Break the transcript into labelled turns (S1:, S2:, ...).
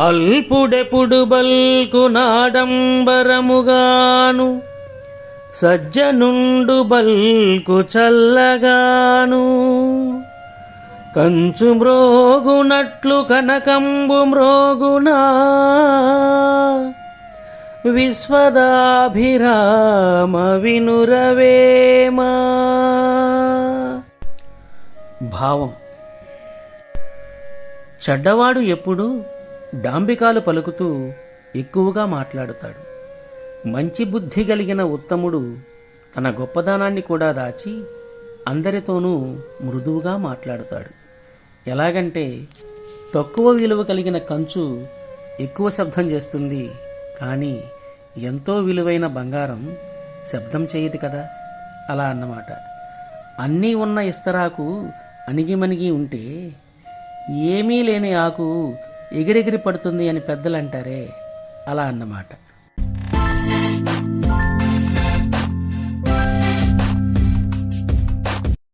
S1: అల్పుడెపుడు bulk నాడంబరముగాను, సజ్జనుండు bulk చల్లగాను. కంచు మ్రోగునట్లు కనకంబు మ్రోగునా, విశ్వదాభిరామ వినురవేమా. భావం: చెడ్డవాడు ఎప్పుడూ డాంబికాలు పలుకుతూ ఎక్కువగా మాట్లాడుతాడు. మంచి బుద్ధి కలిగిన ఉత్తముడు తన గొప్పదనాన్ని కూడా దాచి అందరితోనూ మృదువుగా మాట్లాడుతాడు. ఎలాగంటే, తక్కువ విలువ కలిగిన కంచు ఎక్కువ శబ్దం చేస్తుంది, కానీ ఎంతో విలువైన బంగారం శబ్దం చేయదు కదా, అలా అన్నమాట. అన్నీ ఉన్న ఇస్తరాకు అణిగిమణిగి ఉంటే ఏమీ లేని ఆకు ఎగిరెగిరి పడుతుంది అని పెద్దలు అంటారే, అలా అన్నమాట.